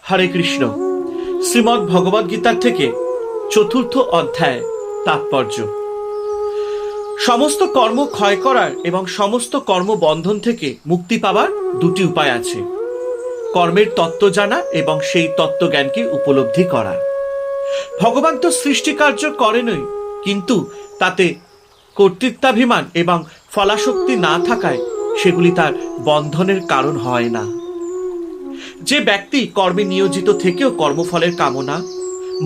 হরে কৃষ্ণ। শ্রীমদ্ ভগবদ গীতার থেকে চতুর্থ অধ্যায় তাৎপর্য। সমস্ত কর্ম ক্ষয় করার এবং সমস্ত কর্ম বন্ধন থেকে মুক্তি পাবার দুটি উপায় আছে। কর্মের তত্ত্ব জানা এবং সেই তত্ত্বজ্ঞানকে উপলব্ধি করা। ভগবান তো সৃষ্টিকার্য করেনই, কিন্তু তাতে কর্তৃত্বাভিমান এবং ফলাশক্তি না থাকায় সেগুলি তার বন্ধনের কারণ হয় না। যে ব্যক্তি কর্মে নিয়োজিত থেকেও কর্মফলের কামনা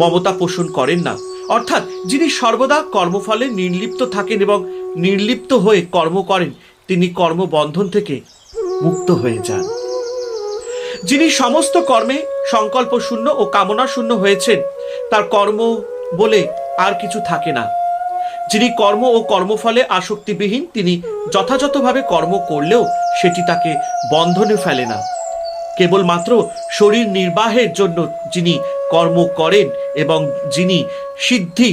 মমতা পোষণ করেন না, অর্থাৎ যিনি সর্বদা কর্মফলে নির্লিপ্ত থাকেন এবং নির্লিপ্ত হয়ে কর্ম করেন, তিনি কর্মবন্ধন থেকে মুক্ত হয়ে যান। যিনি সমস্ত কর্মে সংকল্প শূন্য ও কামনা শূন্য হয়েছেন, তার কর্ম বলে আর কিছু থাকে না। যিনি কর্ম ও কর্মফলে আসক্তিবিহীন, তিনি যথাযথভাবে কর্ম করলেও সেটি তাকে বন্ধনে ফেলে না। কেবলমাত্র শরীর নির্বাহের জন্য যিনি কর্ম করেন এবং যিনি সিদ্ধি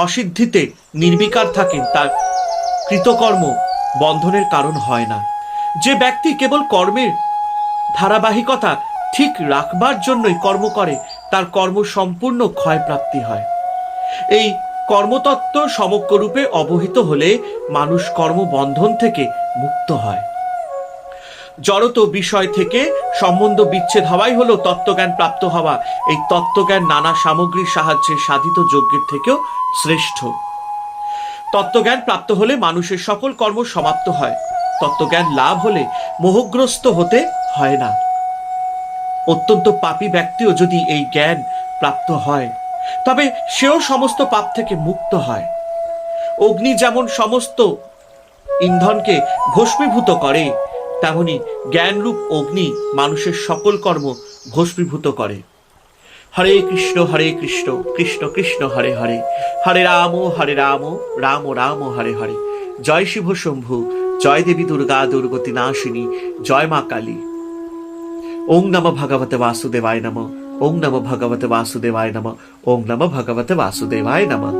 অসিদ্ধিতে নির্বিকার থাকেন, তার কৃতকর্ম বন্ধনের কারণ হয় না। যে ব্যক্তি কেবল কর্মের ধারাবাহিকতা ঠিক রাখবার জন্যই কর্ম করে, তার কর্ম সম্পূর্ণ ক্ষয়প্রাপ্তি হয়। এই কর্মতত্ত্ব সমগ্ররূপে অবহিত হলে মানুষ কর্মবন্ধন থেকে মুক্ত হয়। জড়ত বিষয় থেকে সম্বন্ধ বিচ্ছেদ হওয়াই হলো তত্ত্বজ্ঞান প্রাপ্ত হওয়া। এই তত্ত্বজ্ঞান নানা সামগ্রীর সাহায্যে সাধিত যজ্ঞের থেকেও শ্রেষ্ঠ। তত্ত্বজ্ঞান প্রাপ্ত হলে মানুষের সকল কর্ম সমাপ্ত হয়। তত্ত্বজ্ঞান লাভ হলে মোহগ্রস্ত হতে হয় না। অত্যন্ত পাপী ব্যক্তিও যদি এই জ্ঞান প্রাপ্ত হয়, তবে সেও সমস্ত পাপ থেকে মুক্ত হয়। অগ্নি যেমন সমস্ত ইন্ধনকে ভস্মীভূত করে, তেমনি জ্ঞানরূপ অগ্নি মানুষের সকল কর্ম ভস্মীভূত করে। হরে কৃষ্ণ কৃষ্ণ কৃষ্ণ হরে হরে, হরে রাম রাম রাম হরে হরে। জয় শিব শম্ভু, জয় দেবী দুর্গা দুর্গতি নাশিনী, জয় মা কালী। ওং নমঃ ভগবতে বাসুদেবায় নমঃ, ওং নমঃ ভগবতে বাসুদেবায় নমঃ, ওং নমঃ ভগবতে বাসুদেবায় নমঃ।